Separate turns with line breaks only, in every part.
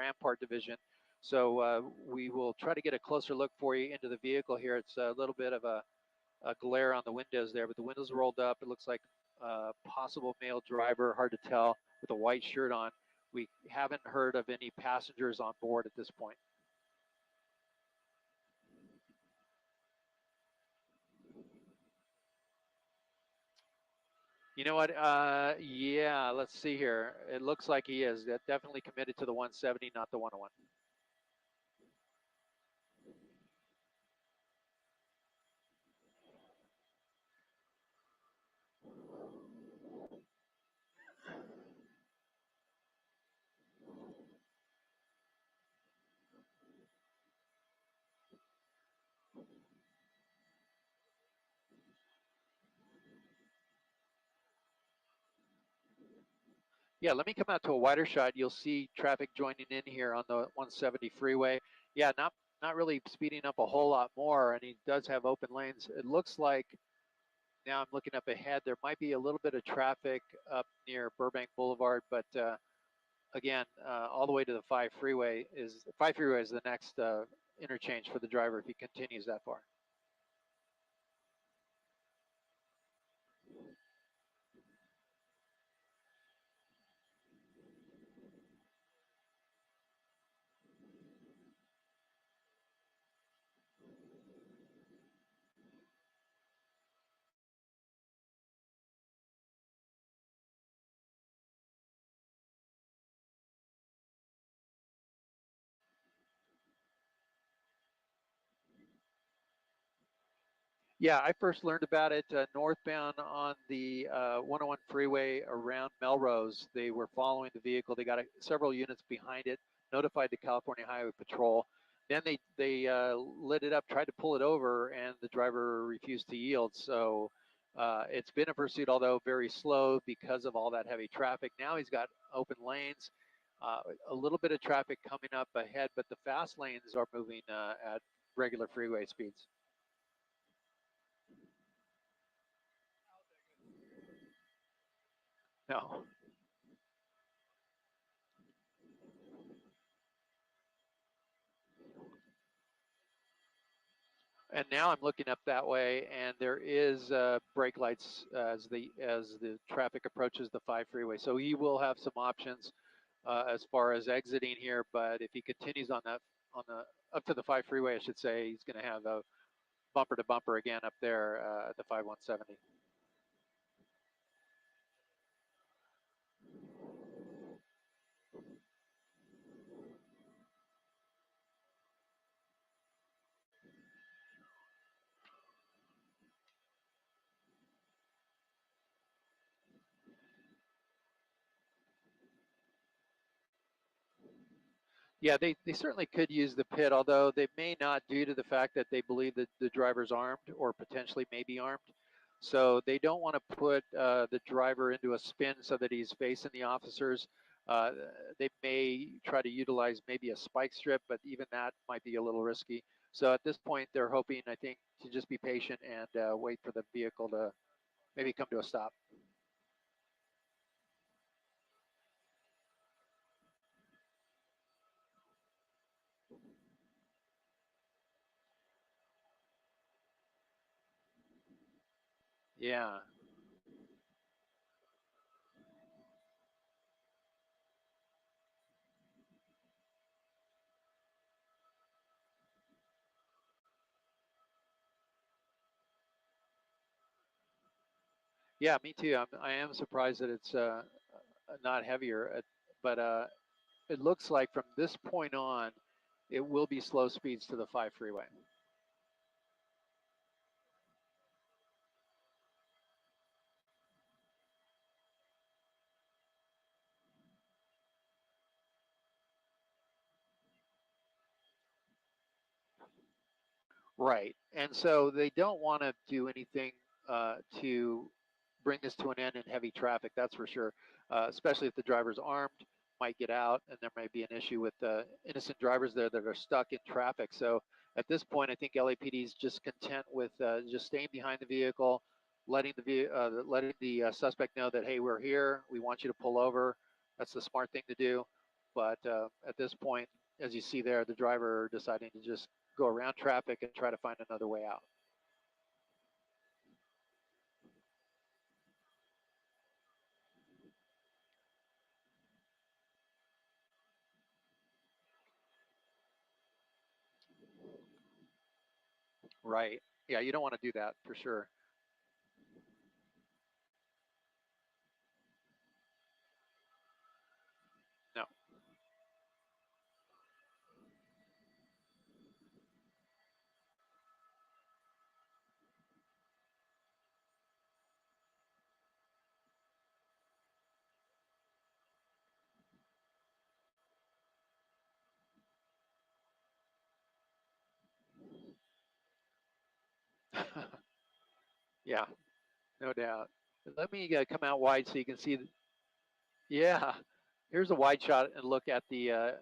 Rampart Division. So we will try to get a closer look for you into the vehicle here. It's a little bit of a glare on the windows there, but the windows rolled up. It looks like a possible male driver, hard to tell, with a white shirt on. We haven't heard of any passengers on board at this point. You know what? Yeah, let's see here. It looks like he is. Definitely committed to the 170, not the 101. Yeah, let me come out to a wider shot. You'll see traffic joining in here on the 170 freeway. Yeah, not really speeding up a whole lot more, and he does have open lanes. It looks like now I'm looking up ahead. There might be a little bit of traffic up near Burbank Boulevard, but again, all the way to the 5 freeway is the next interchange for the driver if he continues that far. Yeah, I first learned about it northbound on the 101 freeway around Melrose. They were following the vehicle. They got several units behind it, notified the California Highway Patrol. Then they lit it up, tried to pull it over, and the driver refused to yield. So it's been a pursuit, although very slow because of all that heavy traffic. Now he's got open lanes, a little bit of traffic coming up ahead, but the fast lanes are moving at regular freeway speeds. No. And now I'm looking up that way, and there is brake lights as the traffic approaches the 5 freeway. So he will have some options as far as exiting here. But if he continues on the up to the 5 freeway, I should say, he's going to have a bumper to bumper again up there at the 5170. Yeah, they certainly could use the pit, although they may not, due to the fact that they believe that the driver's armed or potentially may be armed. So they don't want to put the driver into a spin so that he's facing the officers. Uh, they may try to utilize maybe a spike strip, but even that might be a little risky. So at this point, they're hoping, I think, to just be patient and wait for the vehicle to maybe come to a stop. Yeah. Yeah, me too. I am surprised that it's not heavier, but it looks like from this point on, it will be slow speeds to the 5 freeway. Right. And so they don't want to do anything to bring this to an end in heavy traffic, that's for sure, especially if the driver's armed, might get out, and there may be an issue with innocent drivers there that are stuck in traffic. So at this point, I think LAPD is just content with just staying behind the vehicle, letting the suspect know that, hey, we're here, we want you to pull over. That's the smart thing to do. But at this point, as you see there, the driver deciding to just go around traffic and try to find another way out. Right. Yeah, you don't want to do that for sure. No. Yeah, no doubt. Let me come out wide so you can see. Yeah, here's a wide shot and look at the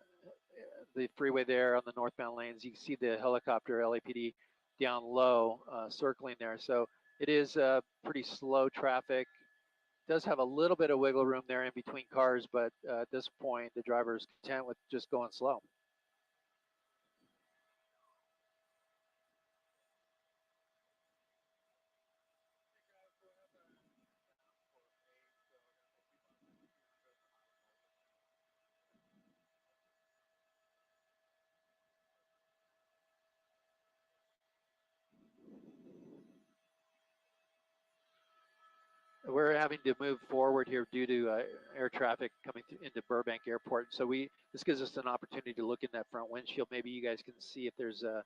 freeway there on the northbound lanes. You can see the helicopter LAPD down low circling there. So it is pretty slow traffic. Does have a little bit of wiggle room there in between cars, but at this point, the driver is content with just going slow. We're having to move forward here due to air traffic coming into Burbank Airport. So this gives us an opportunity to look in that front windshield. Maybe you guys can see if there's a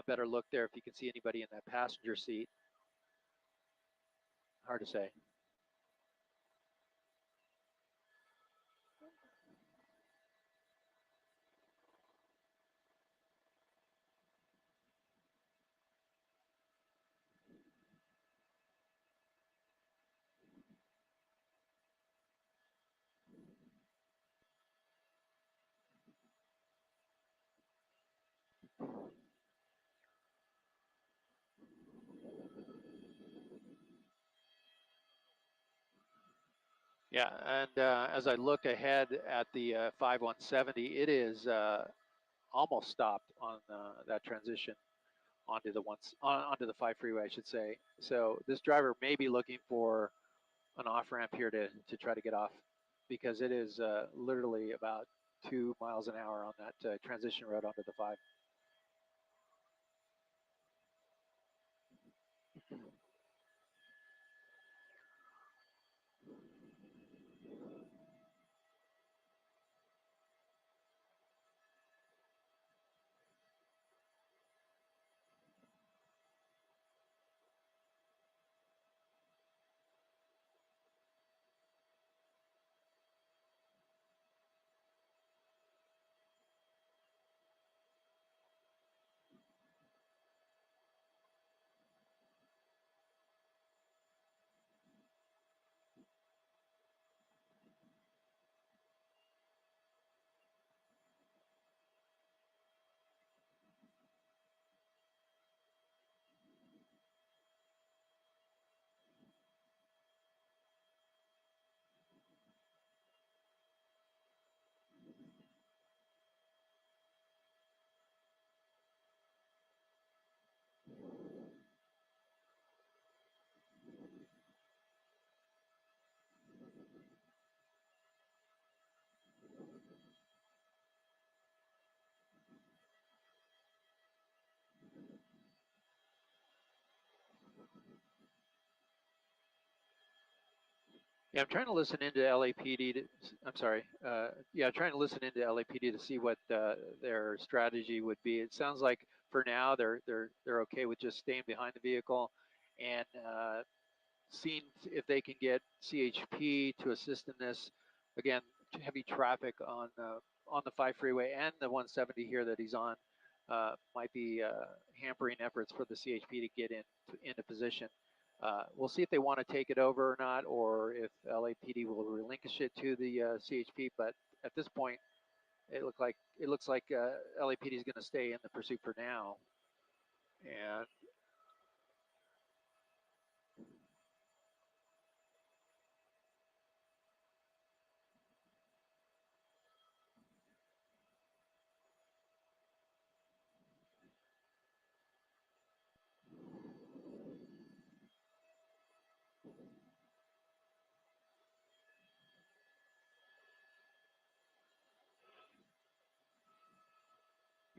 better look there, if you can see anybody in that passenger seat. Hard to say. Yeah, and as I look ahead at the 5170, it is almost stopped on that transition onto onto the 5 freeway, I should say. So this driver may be looking for an off ramp here to try to get off, because it is literally about 2 miles an hour on that transition road onto the 5. Yeah, I'm trying to listen into LAPD. I'm sorry. Yeah, trying to listen into LAPD to see what their strategy would be. It sounds like for now they're okay with just staying behind the vehicle and seeing if they can get CHP to assist in this. Again, heavy traffic on the 5 freeway and the 170 here that he's on might be hampering efforts for the CHP to get into position. We'll see if they want to take it over or not, or if LAPD will relinquish it to the CHP. But at this point, it looks like LAPD is going to stay in the pursuit for now. And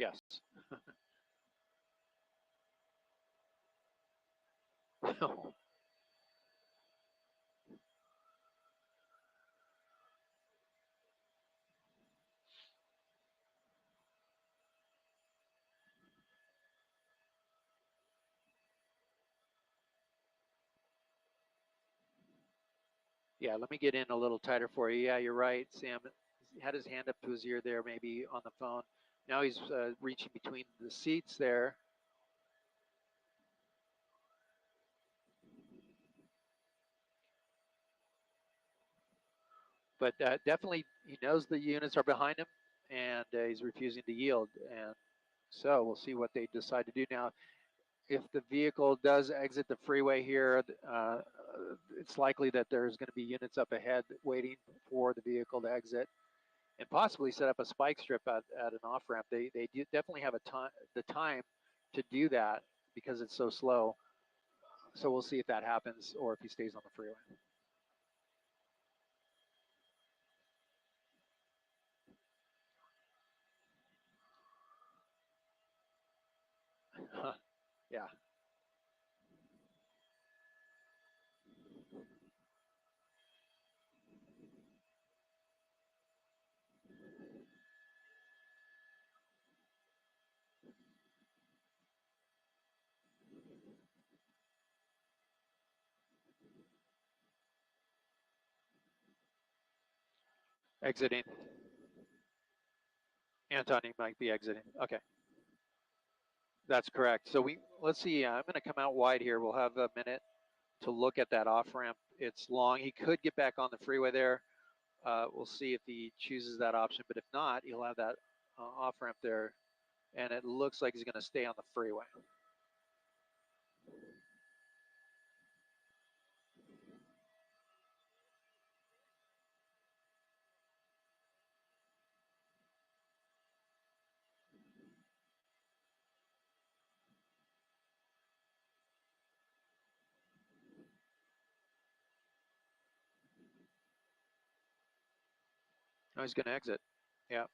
Yes. Yeah, let me get in a little tighter for you. Yeah, you're right, Sam. He had his hand up to his ear there, maybe on the phone. Now he's reaching between the seats there. But definitely, he knows the units are behind him, and he's refusing to yield. And so we'll see what they decide to do now. If the vehicle does exit the freeway here, it's likely that there's going to be units up ahead waiting for the vehicle to exit, and possibly set up a spike strip at an off ramp. They do definitely have the time to do that because it's so slow. So we'll see if that happens or if he stays on the freeway. Yeah. Exiting. Anthony might be exiting. Okay. That's correct. So let's see. I'm going to come out wide here. We'll have a minute to look at that off ramp. It's long. He could get back on the freeway there. We'll see if he chooses that option, but if not, he'll have that off ramp there, and it looks like he's going to stay on the freeway. Oh, he's going to exit. Yeah.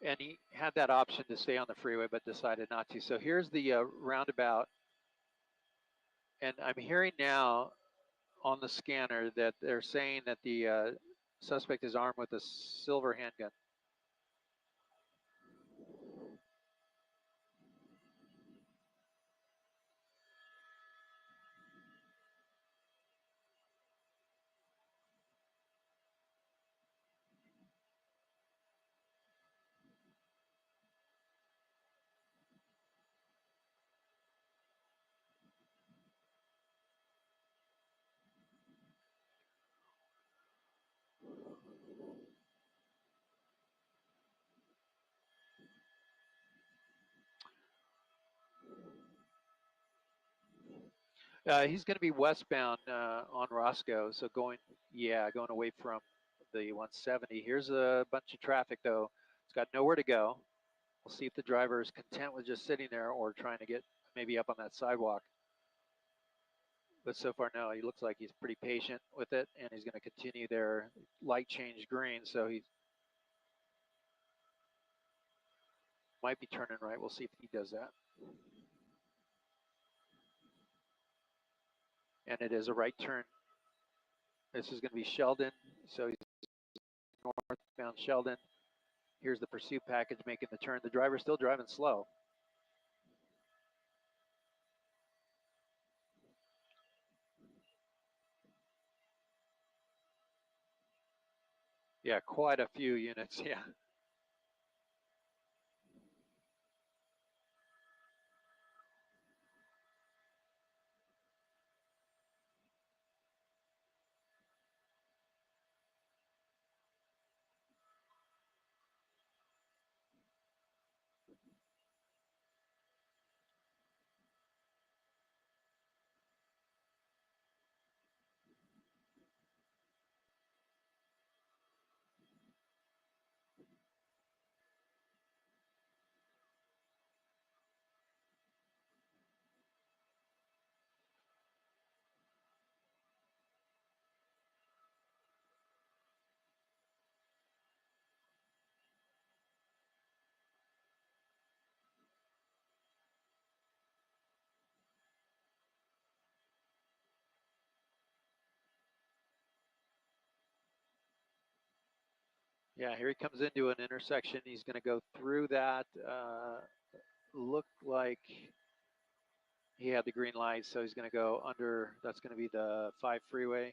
And he had that option to stay on the freeway, but decided not to. So here's the roundabout, and I'm hearing now on the scanner that they're saying that the suspect is armed with a silver handgun. He's going to be westbound on Roscoe, so going away from the 170. Here's a bunch of traffic though. It's got nowhere to go. We'll see if the driver is content with just sitting there or trying to get maybe up on that sidewalk. But so far, no. He looks like he's pretty patient with it, and he's going to continue there. Light change green, so he might be turning right. We'll see if he does that. And it is a right turn. This is going to be Sheldon, so he's northbound Sheldon. Here's the pursuit package making the turn. The driver's still driving slow. Yeah, quite a few units. Yeah. Yeah, here he comes into an intersection. He's going to go through that. Look like he had the green light, so he's going to go under. That's going to be the 5 freeway.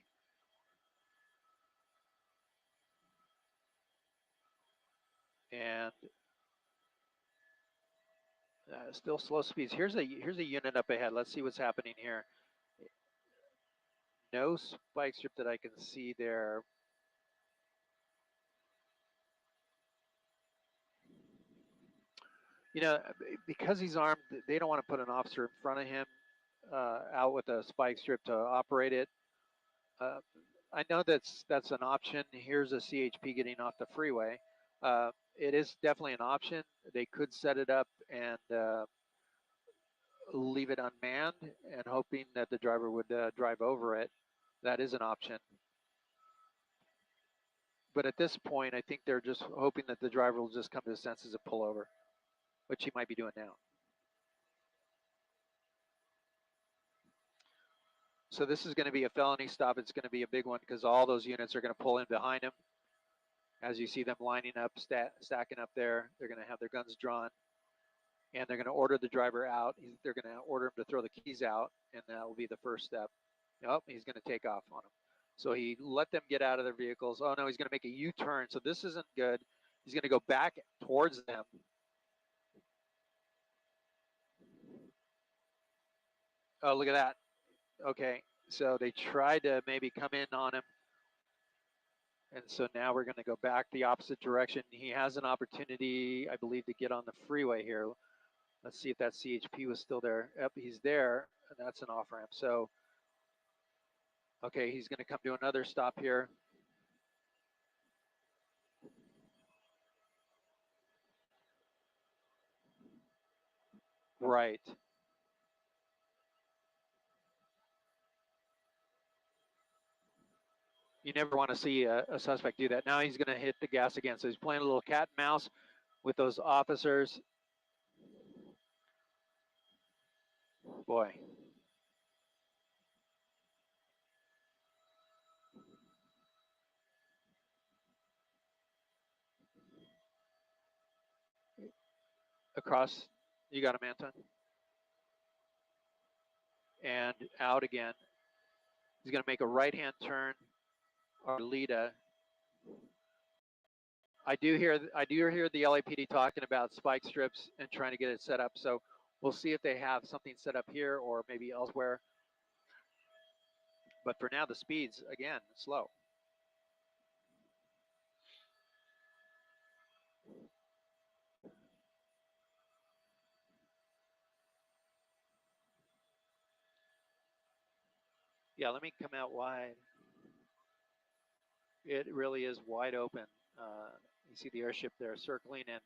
And still slow speeds. Here's a unit up ahead. Let's see what's happening here. No spike strip that I can see there. You know, because he's armed, they don't want to put an officer in front of him out with a spike strip to operate it. I know that's an option. Here's a CHP getting off the freeway. It is definitely an option. They could set it up and leave it unmanned and hoping that the driver would drive over it. That is an option. But at this point, I think they're just hoping that the driver will just come to his senses and pull over, which he might be doing now. So this is going to be a felony stop. It's going to be a big one because all those units are going to pull in behind him. As you see them lining up, stacking up there, they're going to have their guns drawn. And they're going to order the driver out. They're going to order him to throw the keys out, and that will be the first step. Oh, he's going to take off on them. So he let them get out of their vehicles. Oh, no, he's going to make a U-turn. So this isn't good. He's going to go back towards them. Oh, look at that. Okay, so they tried to maybe come in on him. And so now we're going to go back the opposite direction. He has an opportunity, I believe, to get on the freeway here. Let's see if that CHP was still there. Yep, he's there, and that's an off-ramp. So, okay, he's going to come to another stop here. Right. You never want to see a suspect do that. Now he's going to hit the gas again. So he's playing a little cat and mouse with those officers. Boy. Across. You got him, Anton. And out again. He's going to make a right-hand turn. Arleta. I do hear the LAPD talking about spike strips and trying to get it set up. So we'll see if they have something set up here or maybe elsewhere. But for now, the speeds, again, slow. Yeah, let me come out wide. It really is wide open. You see the airship there circling and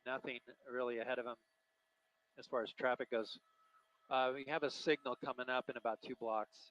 nothing really ahead of him as far as traffic goes. We have a signal coming up in about 2 blocks.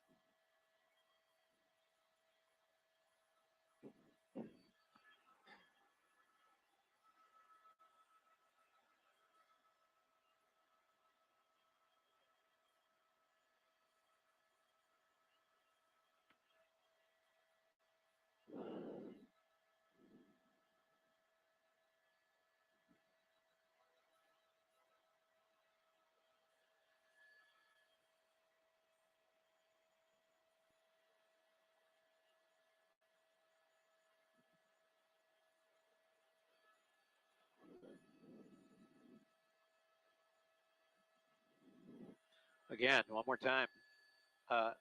Again, one more time. I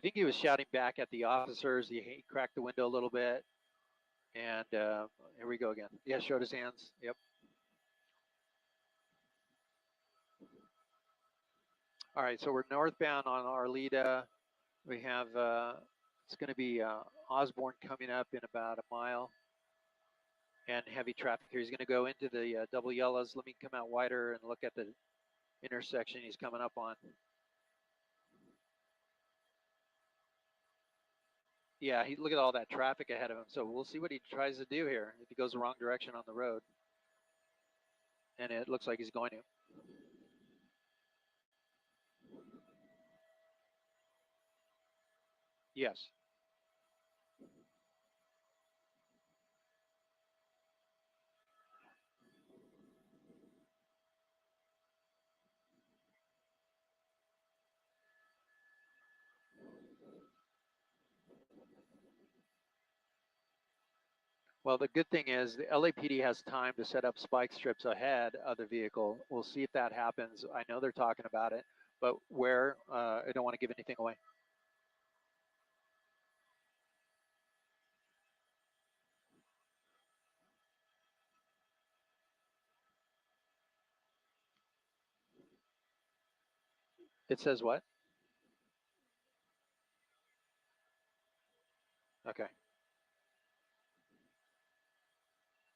think he was shouting back at the officers. He cracked the window a little bit. And here we go again. Yeah, showed his hands. Yep. All right, so we're northbound on Arleta. We have, it's going to be Osborne coming up in about a mile. And heavy traffic here. He's going to go into the double yellows. Let me come out wider and look at the intersection he's coming up on. Yeah, look at all that traffic ahead of him. So we'll see what he tries to do here if he goes the wrong direction on the road. And it looks like he's going to. Yes. Well, the good thing is the LAPD has time to set up spike strips ahead of the vehicle. We'll see if that happens. I know they're talking about it, but where, I don't want to give anything away. It says what? Okay,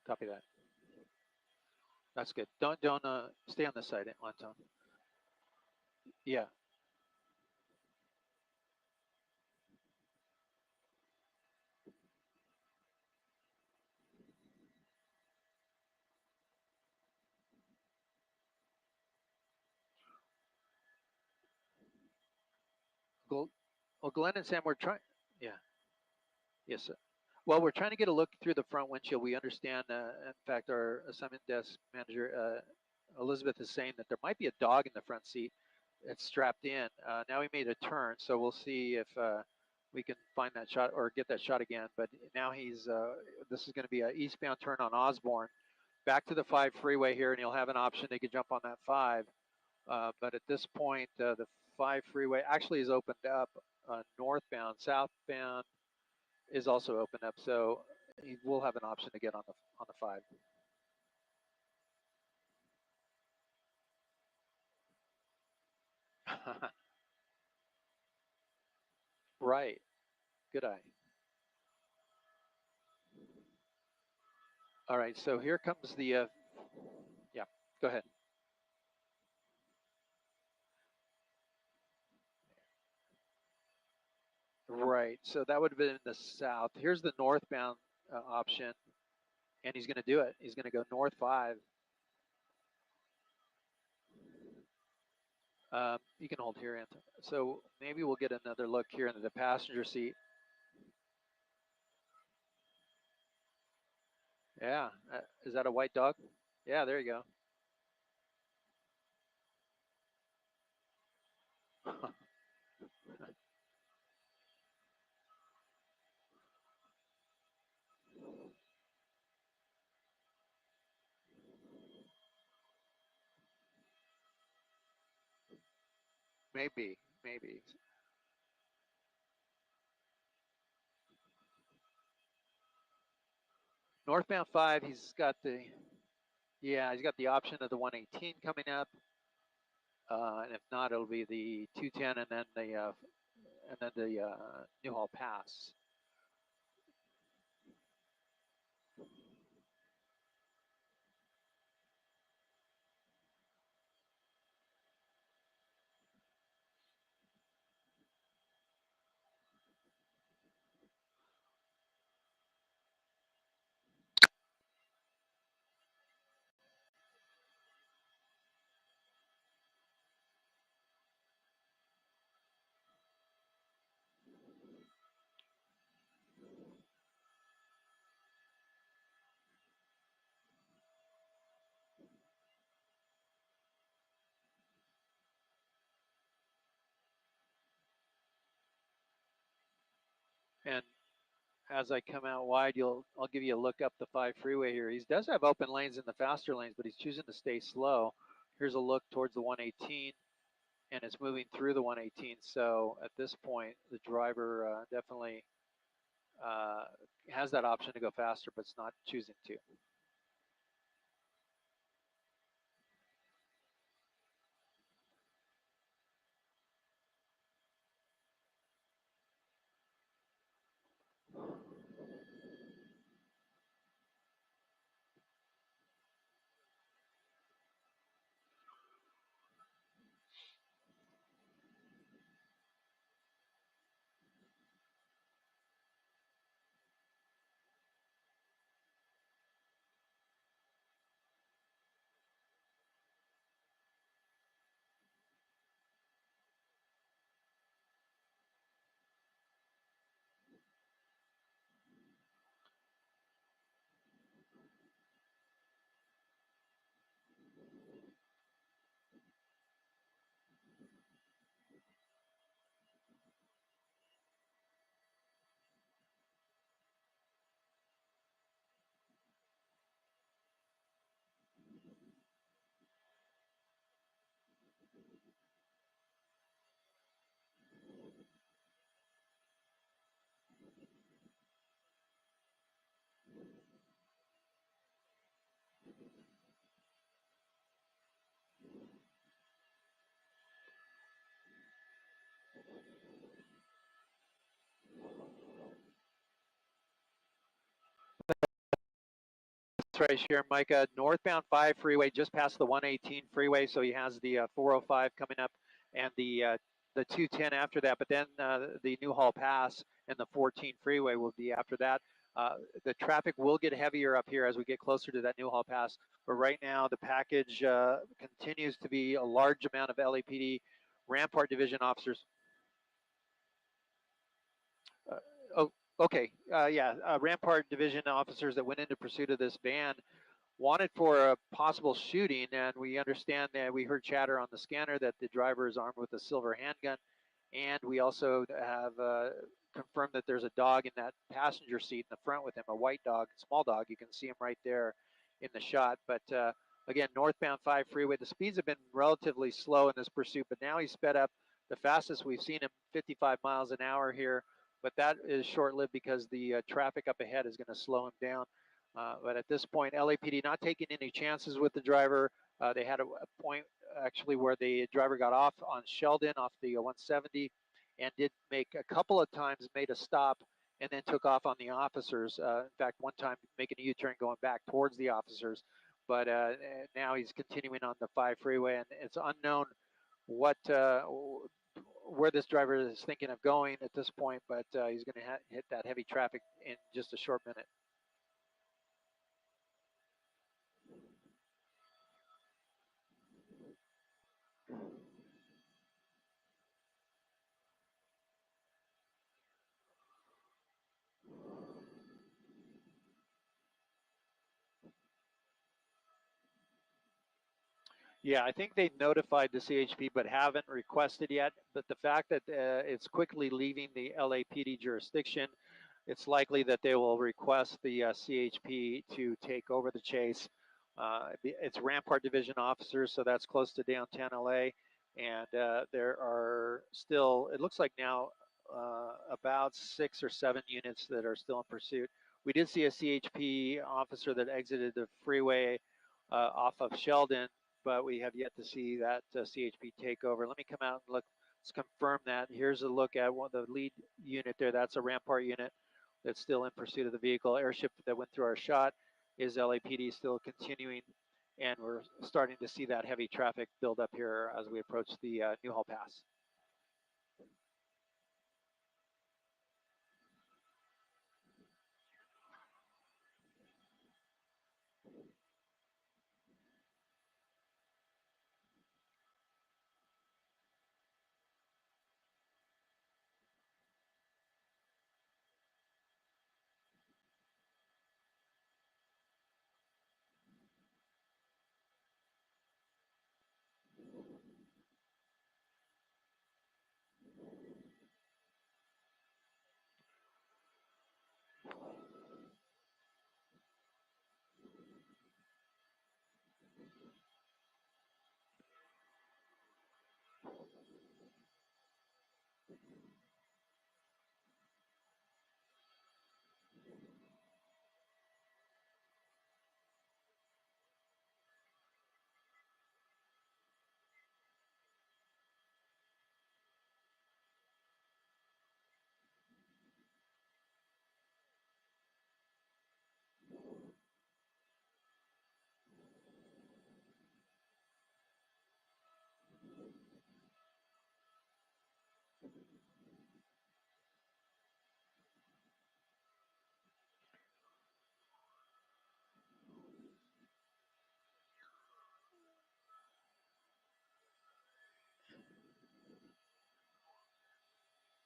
copy that. That's good. Don't stay on this side, Anton. Yeah. Well, Glenn and Sam, we're trying. Yeah. Yes, sir. Well, we're trying to get a look through the front windshield. We understand, in fact, our assignment desk manager, Elizabeth, is saying that there might be a dog in the front seat that's strapped in. Now he made a turn, so we'll see if we can find that shot or get that shot again. But now this is going to be an eastbound turn on Osborne. Back to the 5 freeway here, and he'll have an option. They could jump on that 5. But at this point, the 5 freeway actually is opened up northbound. Southbound is also opened up, so he will have an option to get on the 5. Right. Good eye. All right. So here comes the. Yeah. Go ahead. Right. So that would have been in the south. Here's the northbound option, and he's going to do it. He's going to go north 5. You can hold here, Anton. So maybe we'll get another look here into the passenger seat. Yeah. Is that a white dog? Yeah. There you go. Maybe. Maybe. Northbound 5. He's got the. Yeah. He's got the option of the 118 coming up. And if not, it'll be the 210 and then the Newhall Pass. And as I come out wide, I'll give you a look up the 5 freeway here. He does have open lanes in the faster lanes, but he's choosing to stay slow. Here's a look towards the 118, and it's moving through the 118. So at this point, the driver definitely uh, has that option to go faster, but it's not choosing to. That's right, Sharon. Micah, northbound 5 freeway just past the 118 freeway, so he has the 405 coming up and the 210 after that. But then the Newhall Pass and the 14 freeway will be after that. The traffic will get heavier up here as we get closer to that Newhall Pass. But right now, the package continues to be a large amount of LAPD Rampart Division officers. Oh, okay. Yeah, Rampart Division officers that went into pursuit of this van wanted for a possible shooting, and we understand that we heard chatter on the scanner that the driver is armed with a silver handgun, and we also have confirmed that there's a dog in that passenger seat in the front with him, a white dog, small dog. You can see him right there in the shot. But again, northbound 5 freeway, the speeds have been relatively slow in this pursuit, but now he's sped up. The fastest we've seen him, 55 miles an hour here, but that is short-lived because the traffic up ahead is going to slow him down. But at this point, LAPD not taking any chances with the driver. They had a point actually where the driver got off on Sheldon off the 170 and did make a couple of times made a stop and then took off on the officers. In fact, one time making a U-turn going back towards the officers. But now he's continuing on the 5 freeway, and it's unknown what where this driver is thinking of going at this point, but he's going to hit that heavy traffic in just a short minute. Yeah, I think they notified the CHP but haven't requested yet. But the fact that it's quickly leaving the LAPD jurisdiction, it's likely that they will request the CHP to take over the chase. It's Rampart Division officers, so that's close to downtown LA. And there are still, it looks like now, about 6 or 7 units that are still in pursuit. We did see a CHP officer that exited the freeway off of Sheldon, but we have yet to see that CHP take over. Let me come out and look. Let's confirm that. Here's a look at one of the lead unit there. That's a Rampart unit that's still in pursuit of the vehicle. Airship that went through our shot is LAPD still continuing, and we're starting to see that heavy traffic build up here as we approach the Newhall Pass.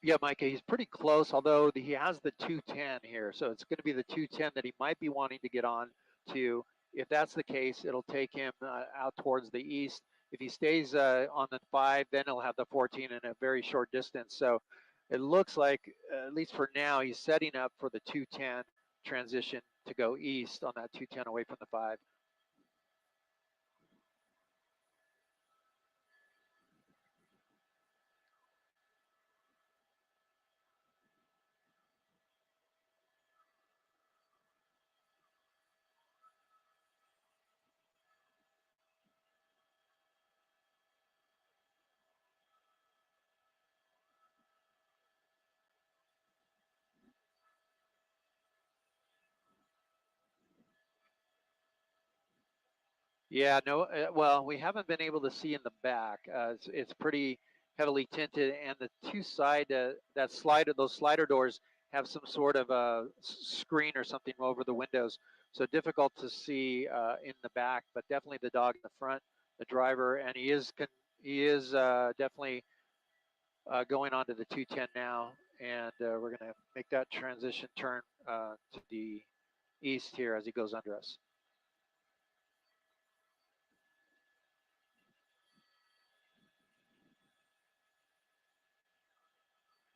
Yeah, Micah, he's pretty close, although he has the 210 here. So it's going to be the 210 that he might be wanting to get on to. If that's the case, it'll take him out towards the east. If he stays on the 5, then he'll have the 14 in a very short distance. So it looks like, at least for now, he's setting up for the 210 transition to go east on that 210 away from the 5. Yeah, no, well, we haven't been able to see in the back. It's pretty heavily tinted, and the two side those slider doors have some sort of a screen or something over the windows, so difficult to see in the back. But definitely the dog in the front, the driver, and he is definitely going on to the 210 now, and we're going to make that transition turn to the east here as he goes under us.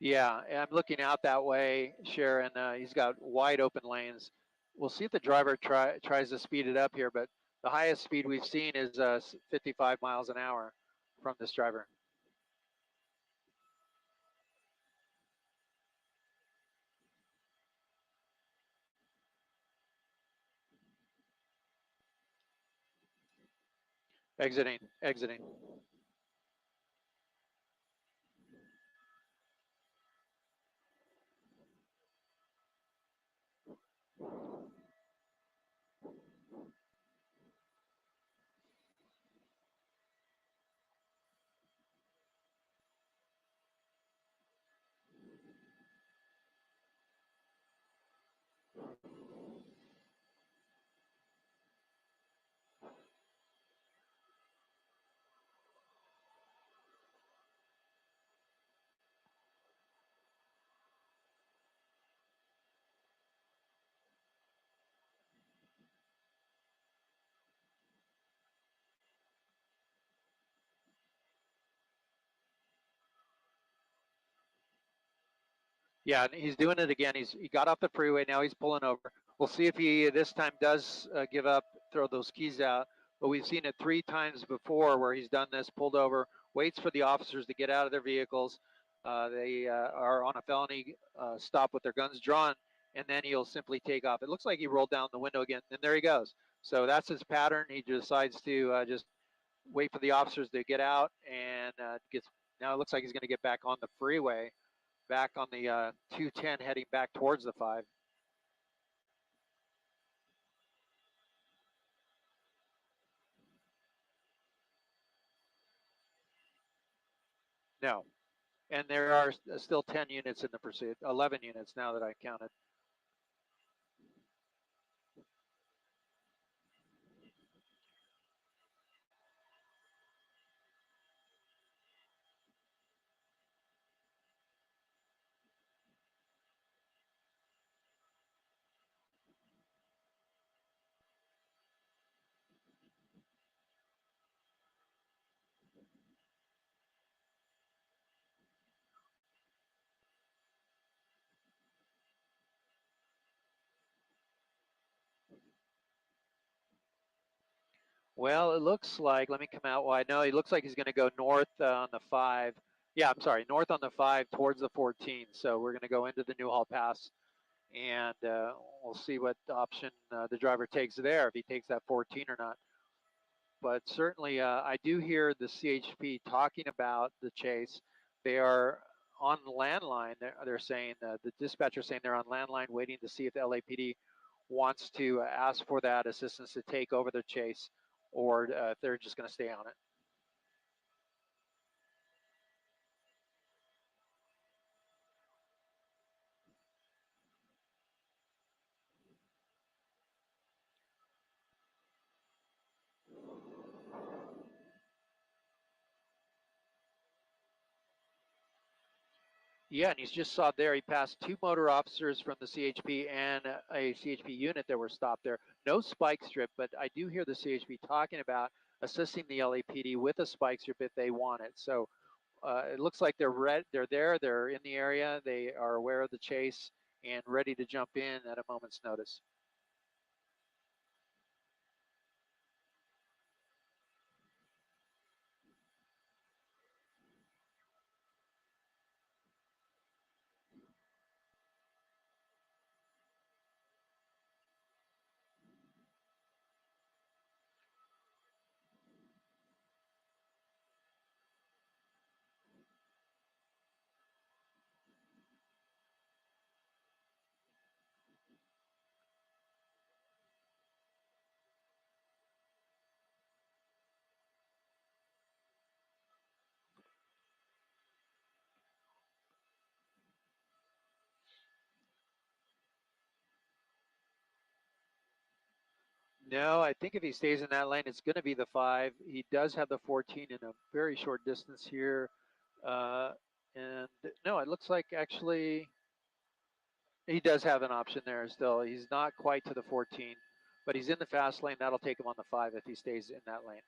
Yeah, I'm looking out that way, Sharon. He's got wide open lanes. We'll see if the driver tries to speed it up here, but the highest speed we've seen is 55 miles an hour from this driver. Exiting. Yeah, and he's doing it again. He got off the freeway. Now he's pulling over. We'll see if he this time does give up, throw those keys out. But we've seen it 3 times before where he's done this, pulled over, waits for the officers to get out of their vehicles. They are on a felony stop with their guns drawn, and then he'll simply take off. It looks like he rolled down the window again, and there he goes. So that's his pattern. He decides to just wait for the officers to get out, and gets. Now it looks like he's going to get back on the freeway, back on the 210 heading back towards the 5. No. And there are still 10 units in the pursuit, 11 units now that I counted. Well, it looks like, let me come out wide. No, it looks like he's going to go north on the 5. Yeah, I'm sorry, north on the 5 towards the 14. So we're going to go into the Newhall Pass, and we'll see what option the driver takes there, if he takes that 14 or not. But certainly, I do hear the CHP talking about the chase. They are on landline. They're saying, the dispatcher saying they're on landline waiting to see if the LAPD wants to ask for that assistance to take over the chase, or if they're just going to stay on it. Yeah, and you just saw there, he passed 2 motor officers from the CHP and a CHP unit that were stopped there. No spike strip, but I do hear the CHP talking about assisting the LAPD with a spike strip if they want it. So it looks like they're there, they're in the area, they are aware of the chase and ready to jump in at a moment's notice. No, I think if he stays in that lane, it's going to be the 5. He does have the 14 in a very short distance here. Uh, and no, it looks like actually he does have an option there still. He's not quite to the 14, but he's in the fast lane. That'll take him on the 5 if he stays in that lane.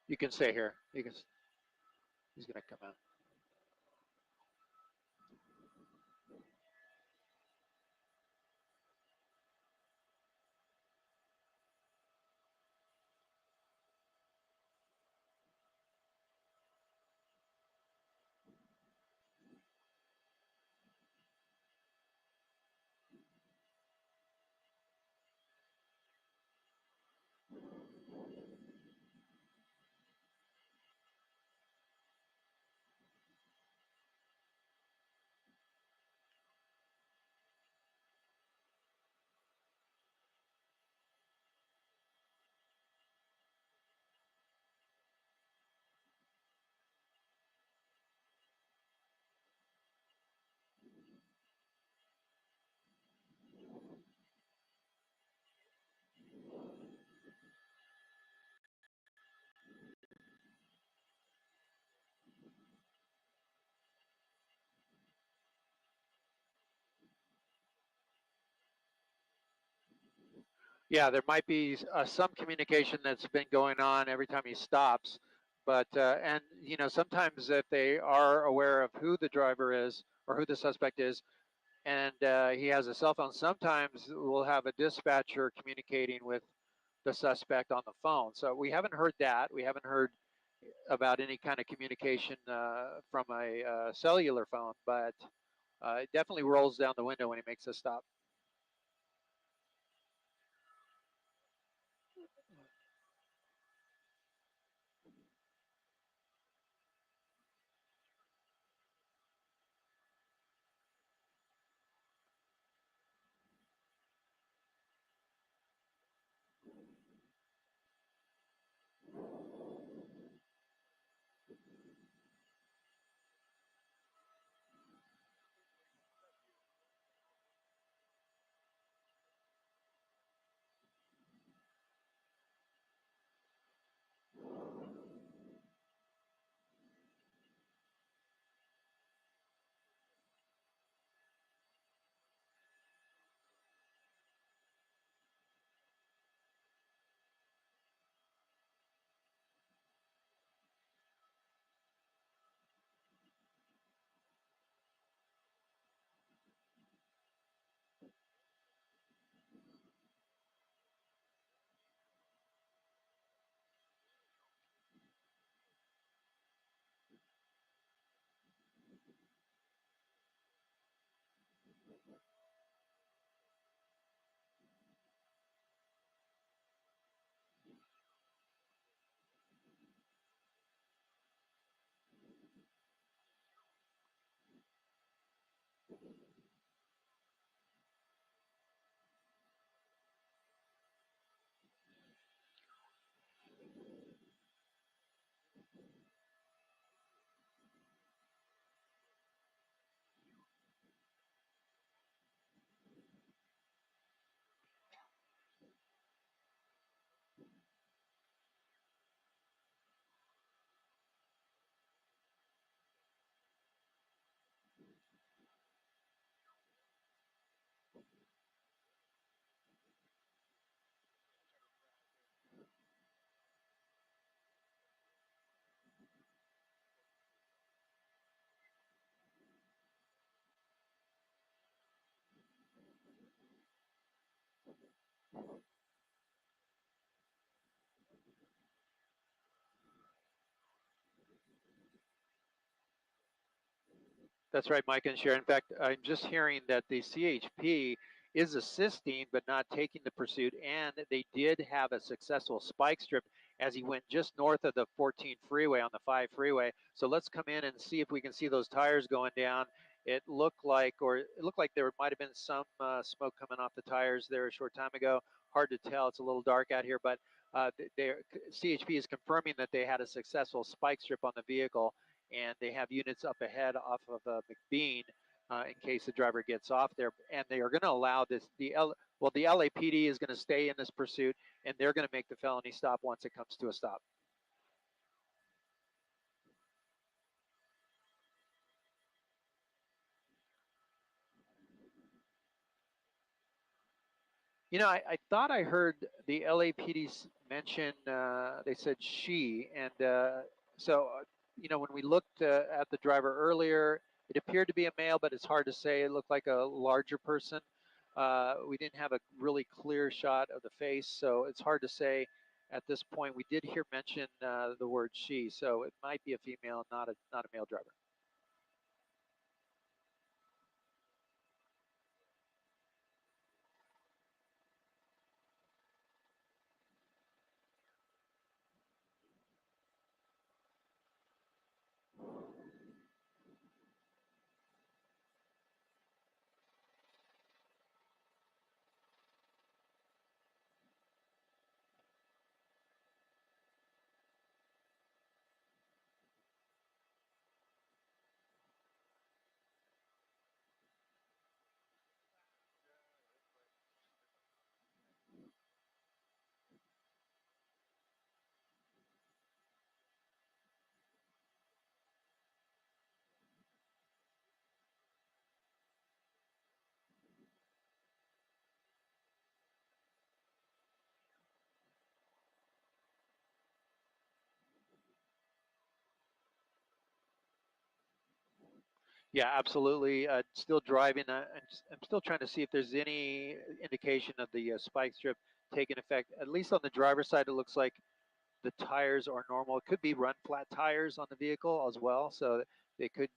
You can stay here. You can. He's going to come out. Yeah, there might be some communication that's been going on every time he stops, but and sometimes if they are aware of who the driver is or who the suspect is, and he has a cell phone, sometimes we'll have a dispatcher communicating with the suspect on the phone. So we haven't heard that. We haven't heard about any kind of communication from a cellular phone, but it definitely rolls down the window when he makes a stop. That's right, Mike and Sharon. In fact, I'm just hearing that the CHP is assisting but not taking the pursuit, and they did have a successful spike strip as he went just north of the 14 freeway on the 5 freeway. So let's come in and see if we can see those tires going down. It looked like there might have been some smoke coming off the tires there a short time ago. Hard to tell. It's a little dark out here, but CHP is confirming that they had a successful spike strip on the vehicle, and they have units up ahead off of McBean in case the driver gets off there. And they are going to allow the LAPD is going to stay in this pursuit, and they're going to make the felony stop once it comes to a stop. You know, I thought I heard the LAPD mention, they said she, and you know, when we looked at the driver earlier, it appeared to be a male, but it's hard to say. It looked like a larger person. We didn't have a really clear shot of the face, so it's hard to say at this point. We did hear mention the word she, so it might be a female, not a male driver. Yeah, absolutely. Still driving. I'm still trying to see if there's any indication of the spike strip taking effect. At least on the driver's side, it looks like the tires are normal. It could be run flat tires on the vehicle as well, so they could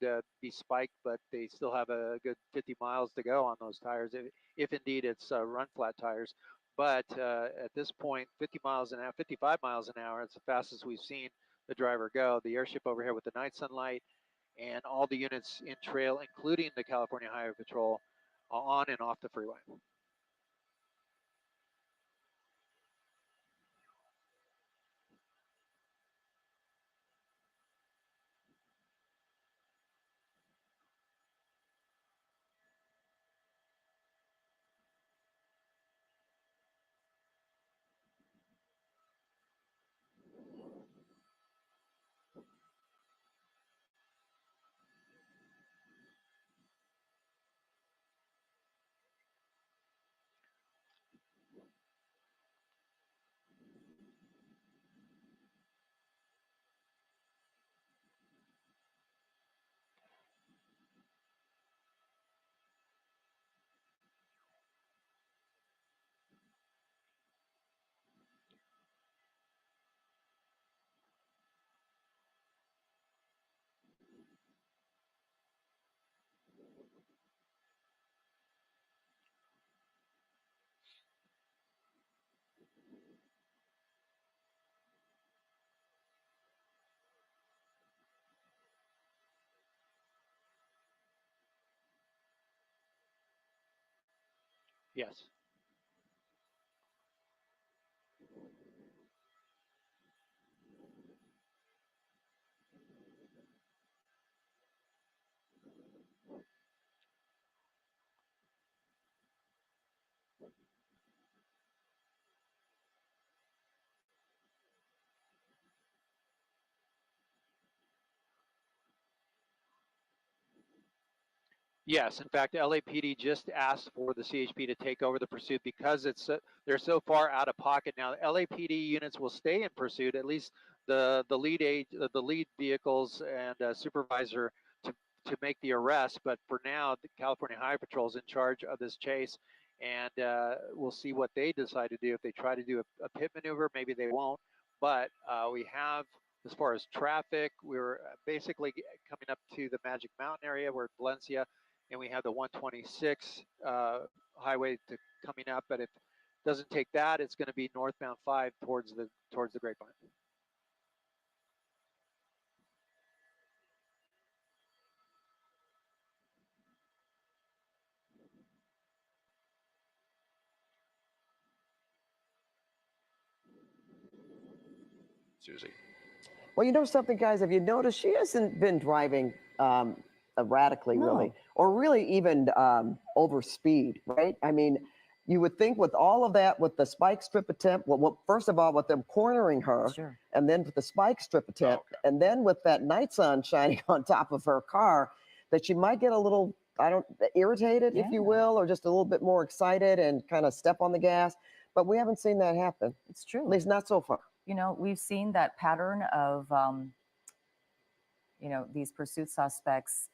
be spiked, but they still have a good 50 miles to go on those tires, if indeed it's run flat tires. But at this point, 50 miles an hour, 55 miles an hour, it's the fastest we've seen the driver go. The airship over here with the night sunlight and all the units in trail, including the California Highway Patrol, on and off the freeway. Yes. Yes, in fact, LAPD just asked for the CHP to take over the pursuit because they're so far out of pocket now. LAPD units will stay in pursuit, at least the lead vehicles and supervisor to make the arrest. But for now, the California Highway Patrol is in charge of this chase, and we'll see what they decide to do. If they try to do a pit maneuver, maybe they won't. But we have, as far as traffic, we're basically coming up to the Magic Mountain area. We're in Valencia, and we have the 126 highway to coming up. But if it doesn't take that, it's going to be northbound 5 towards the Grapevine.
Susie.
Well, you know something, guys, have you noticed she hasn't been driving erratically, really, or really even over speed, right? I mean, you would think with all of that, with the spike strip attempt, well, first of all, with them cornering her,
Sure.
and then with the spike strip attempt, and then with that night sun shining on top of her car, that she might get a little, irritated, if you will, or just a little bit more excited and kind of step on the gas. But we haven't seen that happen.
It's true.
At least not so far.
You know, we've seen that pattern of, you know, these pursuit suspects,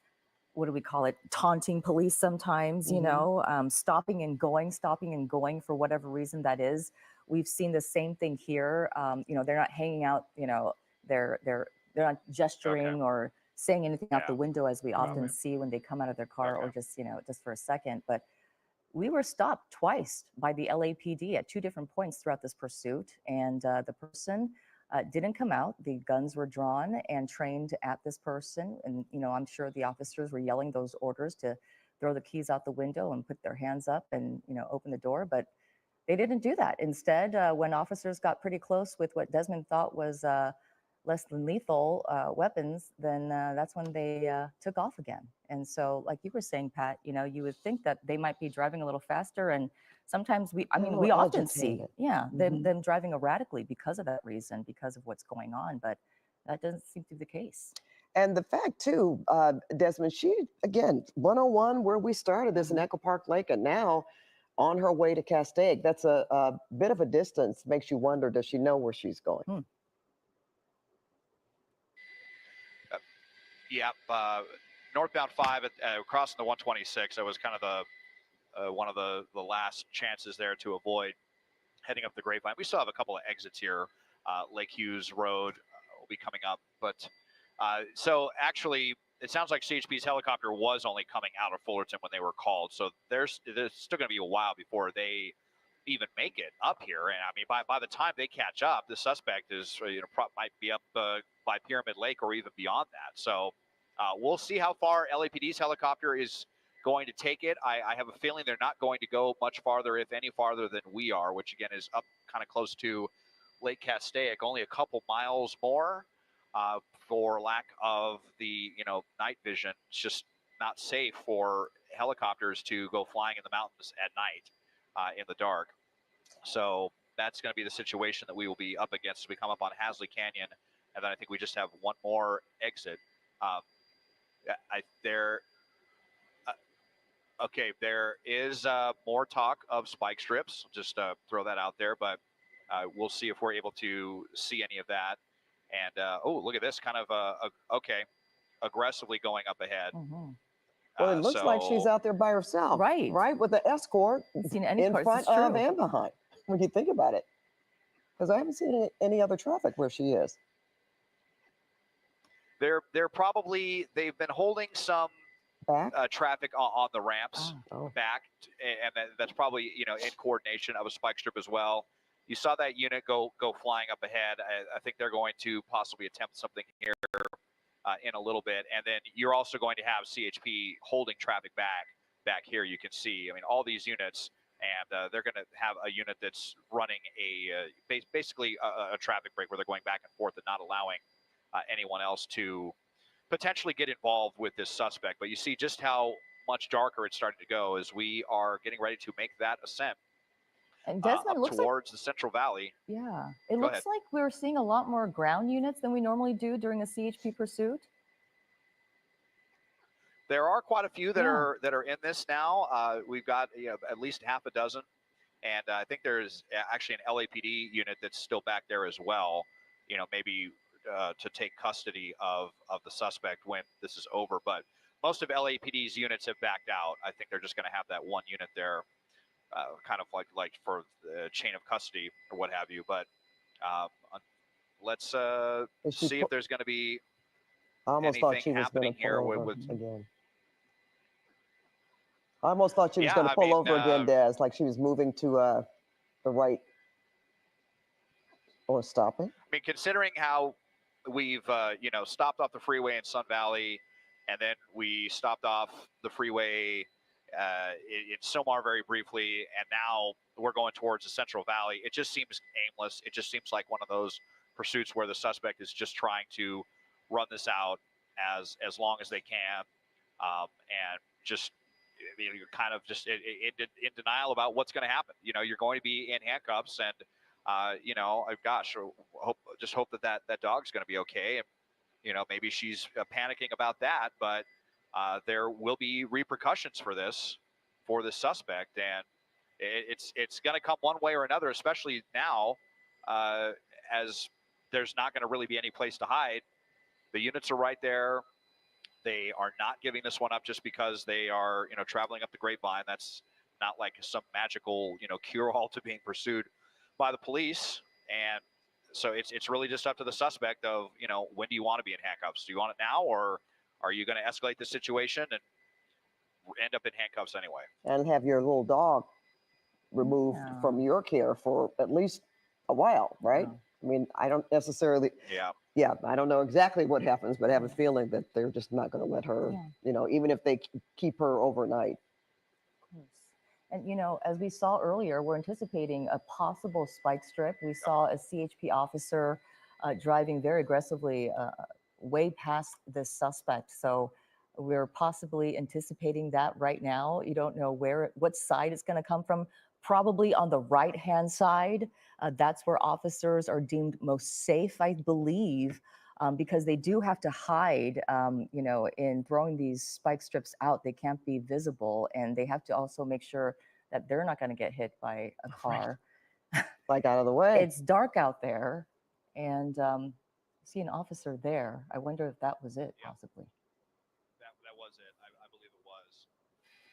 what do we call it? Taunting police sometimes, you know, stopping and going for whatever reason that is. We've seen the same thing here. You know, they're not hanging out, you know, they're not gesturing or saying anything out the window as we often see when they come out of their car or just, you know, just for a second. But we were stopped twice by the LAPD at 2 different points throughout this pursuit. And the person didn't come out. The guns were drawn and trained at this person. And, you know, I'm sure the officers were yelling those orders to throw the keys out the window and put their hands up and, you know, open the door. But they didn't do that. Instead, when officers got pretty close with what Desmond thought was less than lethal weapons, then that's when they took off again. And so, like you were saying, Pat, you know, you would think that they might be driving a little faster. And sometimes we often see, them driving erratically because of that reason, because of what's going on. But that doesn't seem to be the case.
And the fact, too, Desmond, she, again, 101, where we started this in Echo Park Lake, and now on her way to Castaic. That's a bit of a distance. Makes you wonder, does she know where she's going?
Yep. Northbound 5 crossing the 126. That was kind of the one of the last chances there to avoid heading up the Grapevine. We still have a couple of exits here. Lake Hughes Road will be coming up. But so actually, it sounds like CHP's helicopter was only coming out of Fullerton when they were called. So there's still going to be a while before they even make it up here. And I mean, by the time they catch up, the suspect is might be up by Pyramid Lake or even beyond that. So we'll see how far LAPD's helicopter is going to take it. I have a feeling they're not going to go much farther, if any farther than we are, which again is up kind of close to Lake Castaic, only a couple miles more. For lack of the night vision, it's just not safe for helicopters to go flying in the mountains at night in the dark. So that's going to be the situation that we will be up against as we come up on Hasley Canyon, and then I think we just have one more exit. Okay, there is more talk of spike strips. Just throw that out there, but we'll see if we're able to see any of that. And oh, look at this, kind of okay, aggressively going up ahead.
Well, it looks like she's out there by herself, right? With the escort in front of and behind. When you think about it, because I haven't seen any other traffic where she is.
They're probably, they've been holding some traffic on the ramps back, and that's probably in coordination of a spike strip as well. You saw that unit go flying up ahead. I think they're going to possibly attempt something here in a little bit, and then you're also going to have CHP holding traffic back here. You can see, I mean, all these units, and they're going to have a unit that's running basically a traffic break where they're going back and forth and not allowing anyone else to potentially get involved with this suspect. But you see just how much darker it's starting to go as we are getting ready to make that ascent.
And Desmond,
looks towards the Central Valley.
Yeah, it looks like we're seeing a lot more ground units than we normally do during a CHP pursuit.
There are quite a few that are in this now. We've got at least half a dozen, and I think there's actually an LAPD unit that's still back there as well. Maybe to take custody of the suspect when this is over. But most of LAPD's units have backed out. I think they're just going to have that one unit there. Kind of like for the chain of custody or what have you. But let's see if there's going to be anything happening here with
again. I almost thought she was
Yeah,
going to
I
pull
mean,
over again, Des, like she was moving to the right or stopping.
I mean, considering how we've stopped off the freeway in Sun Valley, and then we stopped off the freeway in Silmar very briefly, and now we're going towards the Central Valley. It just seems aimless. It just seems like one of those pursuits where the suspect is just trying to run this out as long as they can, and just you're kind of just in denial about what's going to happen. You're going to be in handcuffs, and gosh, hope that dog's going to be okay. And maybe she's panicking about that, but there will be repercussions for this suspect, and it's going to come one way or another, especially now, as there's not going to really be any place to hide. The units are right there. They are not giving this one up just because they are traveling up the Grapevine. That's not like some magical cure-all to being pursued by the police. And so it's really just up to the suspect of when do you want to be in handcuffs? Do you want it now, or are you going to escalate the situation and end up in handcuffs anyway?
And have your little dog removed from your care for at least a while, right? I mean, I don't necessarily. Yeah, I don't know exactly what happens, but I have a feeling that they're just not going to let her. Even if they keep her overnight.
Of course. And as we saw earlier, we're anticipating a possible spike strip. We saw a CHP officer driving very aggressively way past this suspect. So we're possibly anticipating that right now. You don't know what side it's going to come from. Probably on the right-hand side. That's where officers are deemed most safe, I believe, because they do have to hide, in throwing these spike strips out. They can't be visible, and they have to also make sure that they're not going to get hit by a car.
Like out of the way.
It's dark out there, and see an officer there. I wonder if that was it, possibly.
That was it. I believe it was.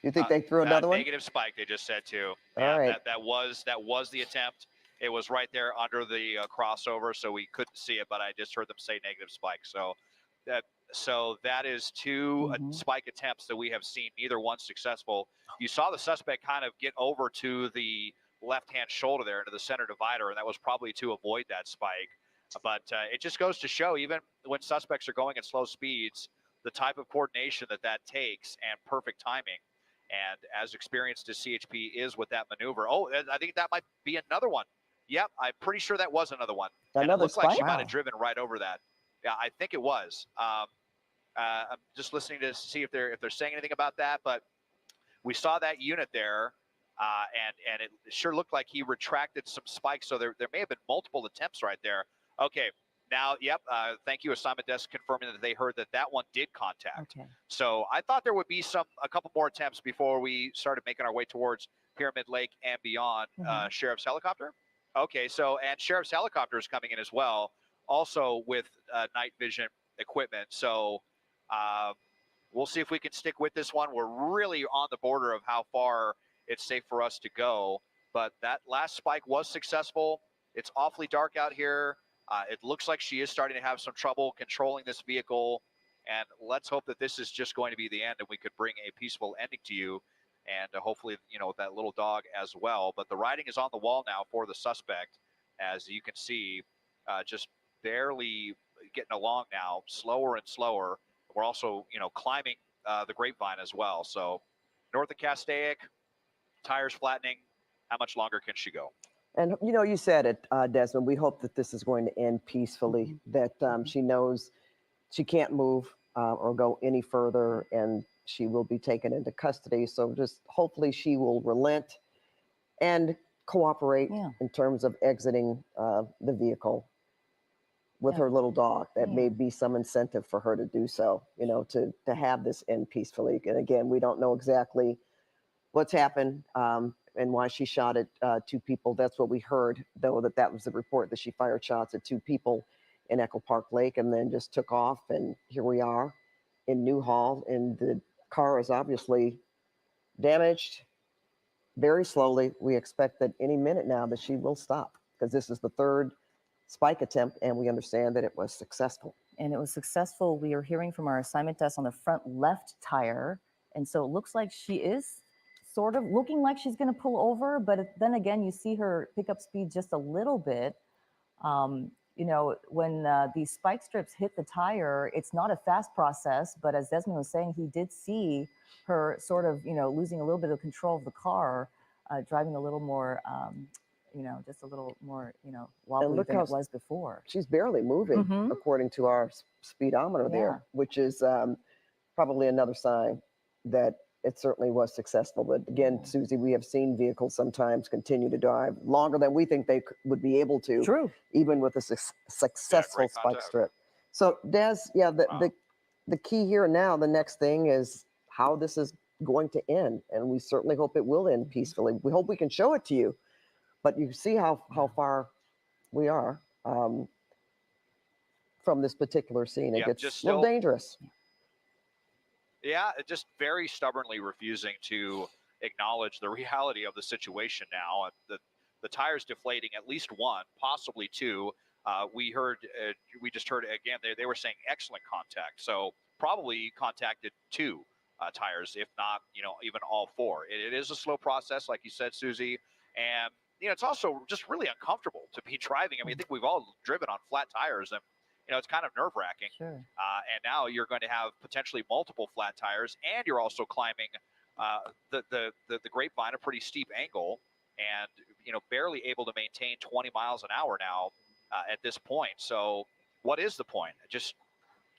You think they threw another one?
Negative spike, they just said too.
All right.
That was the attempt. It was right there under the crossover, so we couldn't see it, but I just heard them say negative spike. So that is two spike attempts that we have seen, neither one successful. You saw the suspect kind of get over to the left-hand shoulder there into the center divider, and that was probably to avoid that spike. But it just goes to show, even when suspects are going at slow speeds, the type of coordination that takes and perfect timing. And as experienced as CHP is with that maneuver, I think that might be another one. Yep, I'm pretty sure that was another one.
Another
and it looks like she
spike?
might have driven right over that. Yeah, I think it was. I'm just listening to see if they're saying anything about that, but we saw that unit there, and it sure looked like he retracted some spikes. So there may have been multiple attempts right there. Okay. Now, yep, thank you, assignment desk, confirming that they heard that one did contact.
Okay.
So I thought there would be a couple more attempts before we started making our way towards Pyramid Lake and beyond. Sheriff's helicopter? Okay, and Sheriff's helicopter is coming in as well, also with night vision equipment. So we'll see if we can stick with this one. We're really on the border of how far it's safe for us to go. But that last spike was successful. It's awfully dark out here. It looks like she is starting to have some trouble controlling this vehicle, and let's hope that this is just going to be the end and we could bring a peaceful ending to you, and hopefully, with that little dog as well. But the writing is on the wall now for the suspect, as you can see, just barely getting along now, slower and slower. We're also, climbing the Grapevine as well. So north of Castaic, tires flattening. How much longer can she go?
And you said it, Desmond. We hope that this is going to end peacefully. That she knows she can't move or go any further, and she will be taken into custody. So just hopefully she will relent and cooperate in terms of exiting the vehicle with her little dog. That may be some incentive for her to do so. To have this end peacefully. And again, we don't know exactly what's happened. And why she shot at two people. That's what we heard, though, that was the report, that she fired shots at two people in Echo Park Lake and then just took off. And here we are in Newhall, and the car is obviously damaged very slowly. We expect that any minute now that she will stop, because this is the third spike attempt, and we understand that it was successful.
And it was successful. We are hearing from our assignment desk on the front left tire. And so it looks like she is sort of looking like she's going to pull over, but then again, you see her pick up speed just a little bit. When these spike strips hit the tire, it's not a fast process, but as Desmond was saying, he did see her sort of, losing a little bit of control of the car, driving a little more, just a little more, wobbly than it was before.
She's barely moving,
Mhm.
according to our speedometer
Yeah.
there, which is probably another sign that it certainly was successful. But again,
Yeah.
Susie, we have seen vehicles sometimes continue to drive longer than we think they would be able to,
True.
even with a successful spike
contact.
strip. So, Des, yeah,
Wow.
the key here now, the next thing is how this is going to end, and we certainly hope it will end peacefully. We hope we can show it to you, but you see how far we are from this particular scene. It
Yeah,
gets
just
a little
still-
dangerous.
Yeah, just very stubbornly refusing to acknowledge the reality of the situation now. The tires deflating, at least one, possibly two. We just heard again, they were saying excellent contact. So probably contacted two tires, if not, even all four. It is a slow process, like you said, Susie. And, it's also just really uncomfortable to be driving. I mean, I think we've all driven on flat tires, and, it's kind of nerve wracking.
Sure.
And now you're going to have potentially multiple flat tires, and you're also climbing the grapevine, a pretty steep angle, and barely able to maintain 20 miles an hour now at this point. So what is the point? Just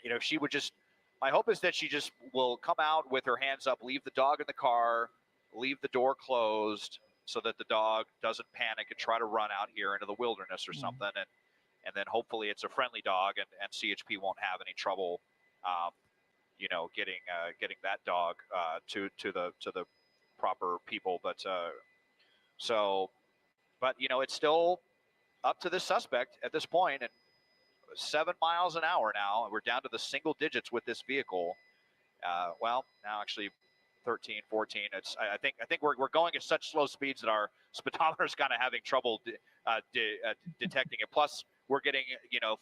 if she would just, my hope is that she just will come out with her hands up, leave the dog in the car, leave the door closed, so that the dog doesn't panic and try to run out here into the wilderness or something, and then hopefully it's a friendly dog, and CHP won't have any trouble, getting that dog to the proper people. But it's still up to this suspect at this point, and 7 miles an hour now, and we're down to the single digits with this vehicle. Now actually 13, 14. I think we're going at such slow speeds that our speedometer is kind of having trouble detecting it. Plus, we're getting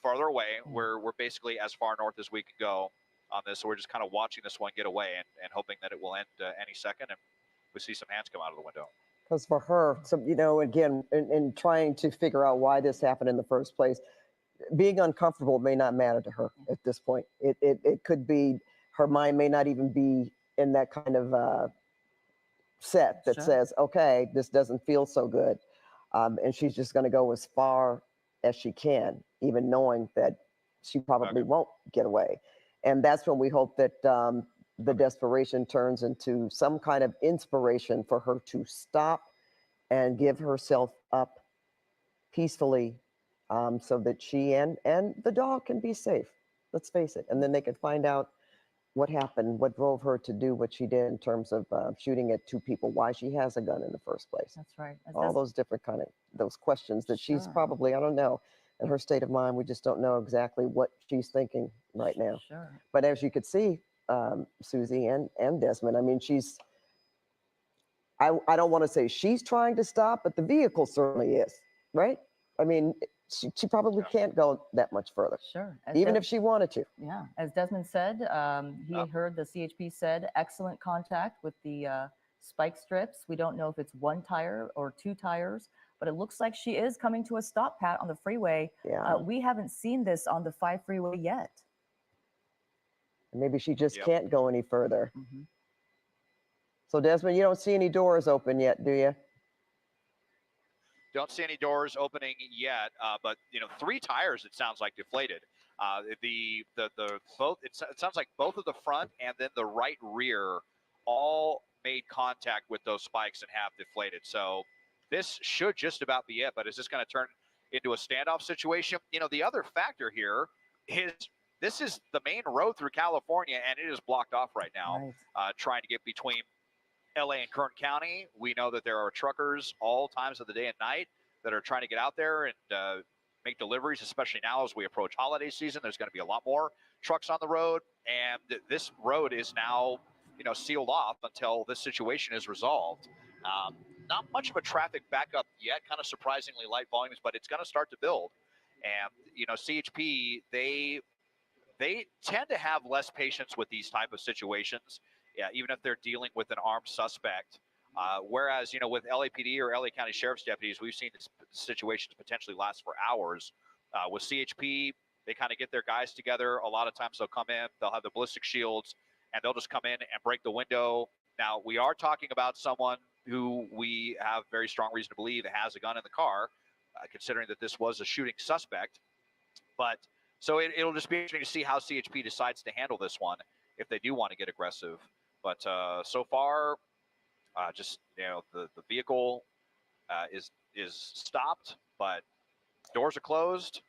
farther away. We're basically as far north as we can go on this, so we're just kind of watching this one get away and hoping that it will end any second, and we see some hands come out of the window.
Because for her, so again, in trying to figure out why this happened in the first place, being uncomfortable may not matter to her at this point. It could be her mind may not even be in that kind of set that
Sure.
says, okay, this doesn't feel so good. And she's just going to go as far as she can, even knowing that she probably won't get away. And that's when we hope that the desperation turns into some kind of inspiration for her to stop and give herself up peacefully, so that she and the dog can be safe. Let's face it. And then they can find out what happened, what drove her to do what she did in terms of shooting at two people, why she has a gun in the first place.
That's right.
All those different kind of those questions that she's
Sure.
probably, I don't know, in her state of mind, we just don't know exactly what she's thinking right now.
Sure.
But as you could see, Susie and Desmond, I mean, I don't want to say she's trying to stop, but the vehicle certainly is, right? I mean, she probably can't go that much further,
Sure.
even if she wanted to.
Yeah, as Desmond said, he heard the CHP said excellent contact with the spike strips. We don't know if it's one tire or two tires, but it looks like she is coming to a stop, Pat, on the freeway.
Yeah.
We haven't seen this on the 5 freeway yet.
Maybe she just
Yep.
can't go any further.
Mm-hmm.
So Desmond, you don't see any doors open yet, do you?
Don't see any doors opening yet, but 3 tires, it sounds like, deflated. The both it sounds like both of the front and then the right rear all made contact with those spikes and have deflated. So this should just about be it. But is this going to turn into a standoff situation? The other factor here is this is the main road through California, and it is blocked off right now,
Right.
trying to get between LA and Kern County. We know that there are truckers all times of the day and night that are trying to get out there and make deliveries, especially now as we approach holiday season. There's going to be a lot more trucks on the road, and this road is now, sealed off until this situation is resolved. Not much of a traffic backup yet, kind of surprisingly light volumes, but it's going to start to build. And, CHP, they tend to have less patience with these type of situations. Yeah, even if they're dealing with an armed suspect. Whereas, with LAPD or LA County Sheriff's deputies, we've seen situations potentially last for hours. With CHP, they kind of get their guys together. A lot of times they'll come in, they'll have the ballistic shields, and they'll just come in and break the window. Now, we are talking about someone who we have very strong reason to believe has a gun in the car, considering that this was a shooting suspect. But so it'll just be interesting to see how CHP decides to handle this one if they do want to get aggressive. But so far, the vehicle is stopped, but doors are closed.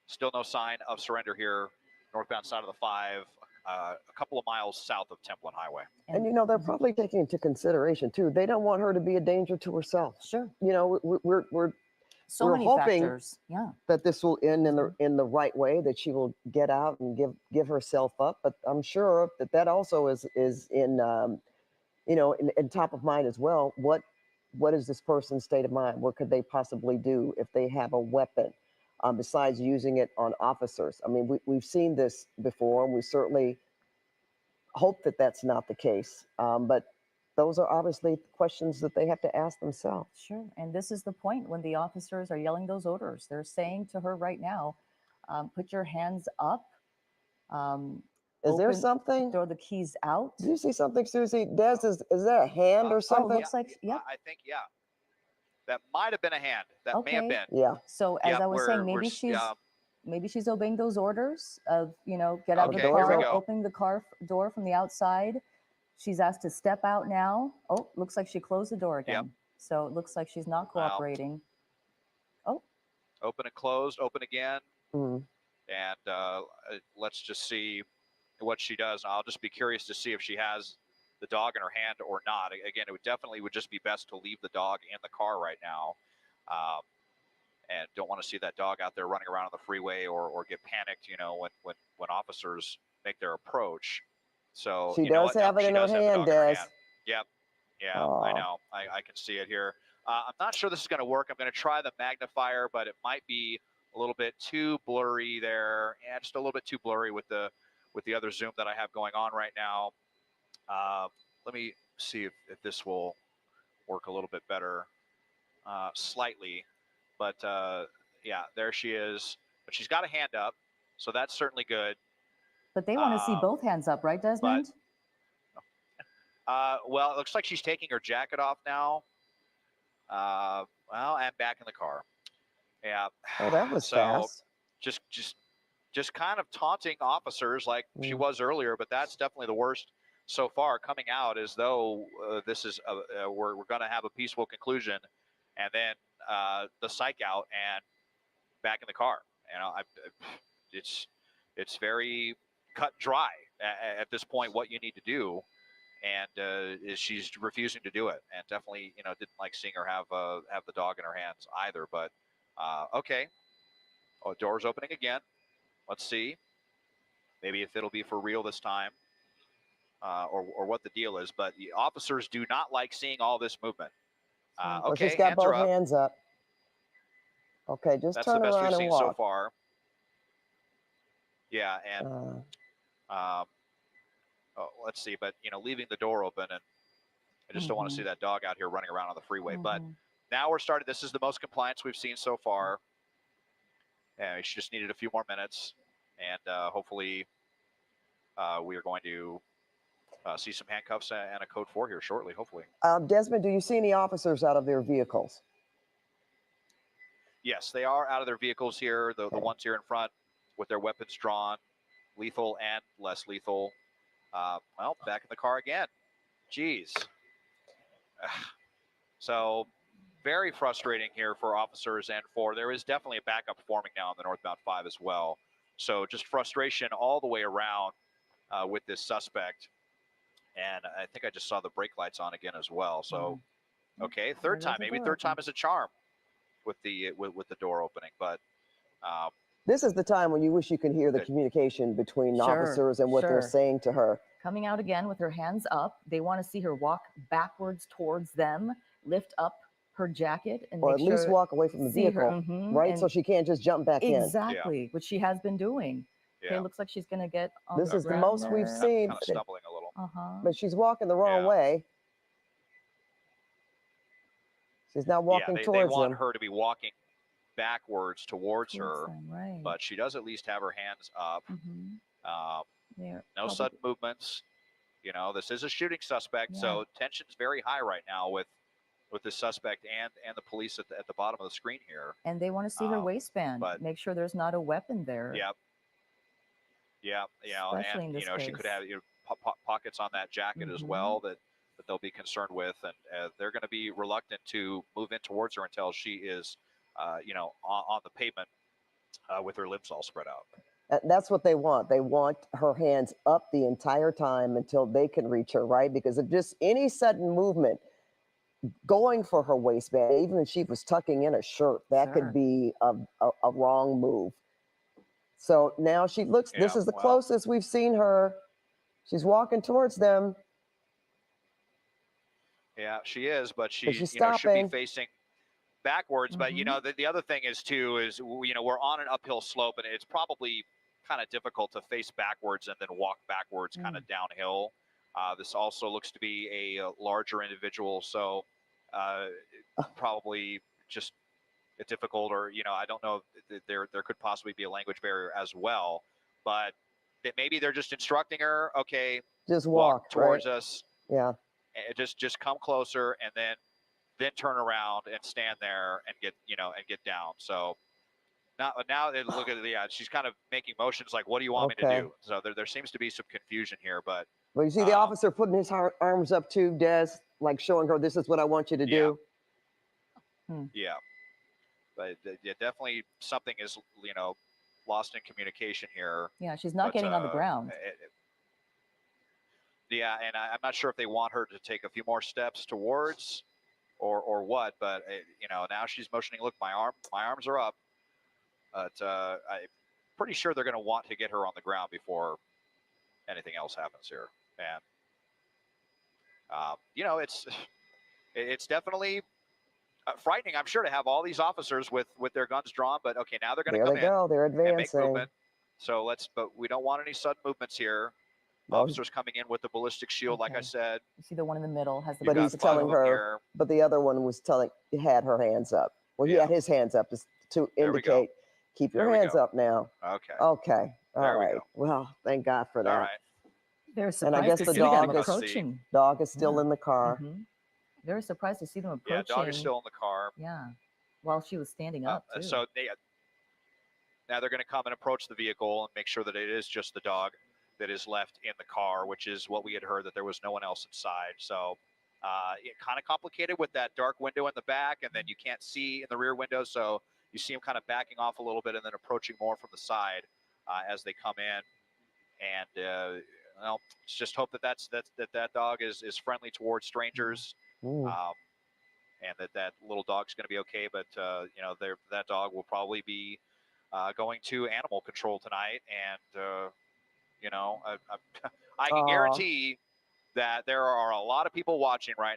Still no sign of surrender here, northbound side of the 5, a couple of miles south of Templin Highway.
And they're probably taking into consideration too. They don't want her to be a danger to herself.
Sure.
We're
So
we're
many
hoping
factors. Yeah.
that this will end in the right way, that she will get out and give herself up. But I'm sure that also is in in top of mind as well. What is this person's state of mind? What could they possibly do if they have a weapon, besides using it on officers? I mean, we've seen this before, and we certainly hope that that's not the case. But those are obviously questions that they have to ask themselves.
Sure. And this is the point when the officers are yelling those orders. They're saying to her right now, put your hands up.
Is there
Open-
something?
Throw the keys out.
Do you see something, Susie? Des, is there a hand or
Oh,
something?
looks like, yep.
I think, that might have been a hand. That may have
Okay.
been.
Yeah.
So as
Yeah,
I was saying,
we're
maybe she's obeying those orders of, get out of
Okay,
the
here we
car,
go.
opening the car door from the outside. She's asked to step out now. Oh, looks like she closed the door again. So it looks like she's not
Wow.
cooperating.
Open and closed, open again.
Mhm.
And let's just see what she does. I'll just be curious to see if she has the dog in her hand or not. Again, it would just be best to leave the dog in the car right now. And don't want to see that dog out there running around on the freeway or get panicked, when officers make their approach. So
She
you know
does
what?
have it
She
in her
does have the
hand,
dog in her
Des.
hand. Yep. Yeah, I
Aw.
know. I can see it here. I'm not sure this is going to work. I'm going to try the magnifier, but it might be a little bit too blurry there. Yeah, just a little bit too blurry with the other zoom that I have going on right now. Let me see if this will work a little bit better, slightly. But yeah, there she is. But she's got a hand up, so that's certainly good.
But they want to see both hands up, right, Desmond?
Well, it looks like she's taking her jacket off now. Well, and back in the car. Yeah.
Oh, that was
so
fast.
just kind of taunting officers like she
Mm.
was earlier, but that's definitely the worst so far, coming out as though this is we're going to have a peaceful conclusion, and then the psych out and back in the car. It's very cut dry at this point what you need to do, and she's refusing to do it, and definitely didn't like seeing her have the dog in her hands either. But okay, door's opening again. Let's see, maybe if it'll be for real this time, or what the deal is. But the officers do not like seeing all this movement.
Well,
Okay,
she's got
hands are
both
up.
hands up. Okay, just
That's
turn
the best
around
we've
and
seen so
walk.
far. Yeah, and let's see, but leaving the door open, and I just don't want to see that dog out here running around on the freeway. But now we're starting. This is the most compliance we've seen so far. And she just needed a few more minutes, and hopefully we are going to see some handcuffs and a code 4 here shortly. Hopefully.
Desmond, do you see any officers out of their vehicles?
Yes, they are out of their vehicles here. The ones here in front with their weapons drawn, lethal and less lethal. Well, back in the car again. Jeez. So very frustrating here for officers, and there is definitely a backup forming now on the northbound 5 as well. So just frustration all the way around with this suspect. And I think I just saw the brake lights on again as well. So, okay, third time, maybe third time is a charm with the door opening. But
this is the time when you wish you could hear the communication between
Sure,
officers and what they're
sure.
saying to her.
Coming out again with her hands up. They want to see her walk backwards towards them, lift up her jacket, and
Or
make
at least
sure
walk away from the
see her,
vehicle, right?
and
So she can't just jump back in.
exactly, which she has been doing. Okay,
yeah,
looks like she's gonna get on
This
the
is the
ground
most we've
there.
seen,
kind of stumbling a little.
Uh-huh.
but she's walking the wrong
Yeah.
way. She's not walking
they
towards
want
them.
her to be walking backwards towards
Towards
her,
them, right.
but she does at least have her hands up.
Mhm.
Um,
They're
no
probably-
sudden movements. You know, this is a shooting suspect, so tension's very high right now with the suspect and the police at the bottom of the screen here.
and they want to see her waistband.
but-
Make sure there's not a weapon there.
Yep. Yeah,
Especially in
and
this
she could
case.
have pockets on that jacket as
Mhm.
well that they'll be concerned with, and they're going to be reluctant to move in towards her until she is, on the pavement with her limbs all spread out.
That's what they want. They want her hands up the entire time until they can reach her, right? Because if just any sudden movement going for her waistband, even if she was tucking in a shirt, that
Sure.
could be a wrong move. So now she looks, this
Yeah,
is the
well-
closest we've seen her. She's walking towards them.
Yeah, she is, but she
she's
should be
stopping.
facing backwards. But the other thing is too is we're on an uphill slope, and it's probably kind of difficult to face backwards and then walk backwards kind of downhill. This also looks to be a larger individual, so probably just difficult, or I don't know. There could possibly be a language barrier as well, but that maybe they're just instructing her, okay,
Just walk
towards
right?
us.
Yeah.
And just come closer, and then turn around and stand there and get down. So now look at she's kind of making motions like, what do you want me to
Okay.
do? So there seems to be some confusion here, but
But you see the officer putting his arms up too, Des, like showing her, this is what I want you to do.
yeah, but definitely something is lost in communication here.
Yeah, she's not
But,
getting on the ground.
Yeah, and I'm not sure if they want her to take a few more steps towards, or what. But now she's motioning. Look, my arms are up. But I'm pretty sure they're going to want to get her on the ground before anything else happens here. And it's definitely frightening, I'm sure, to have all these officers with their guns drawn. But okay, now they're going to
There
come
they
in
go. They're
and make
advancing.
movement. So but we don't want any sudden movements here.
No.
Officers coming in with the ballistic shield, like I
Okay.
said.
You see the one in the middle has the
You've
But
got
he's
five
telling
of them
her,
here.
but the other one was had her hands up. Well, he
Yeah.
had his hands up to
There we go.
indicate, keep your
There we
hands
go.
up now.
Okay.
Okay. All
There we
right.
go.
Well, thank God for that.
All right.
They're
And I
surprised
guess
to
the
see them
dog is-
approaching.
Dog is still
Yeah.
in the car.
Mhm. Very surprised to see them
Yeah,
approaching.
dog is still in the car.
Yeah, while she was standing up too.
So now they're going to come and approach the vehicle and make sure that it is just the dog that is left in the car, which is what we had heard, that there was no one else inside. So it kind of complicated with that dark window in the back, and then you can't see in the rear window. So you see them kind of backing off a little bit and then approaching more from the side as they come in. And just hope that dog is friendly towards strangers.
Ooh.
And that little dog's going to be okay. But that dog will probably be going to animal control tonight, and I can
Aw.
guarantee that there are a lot of people watching right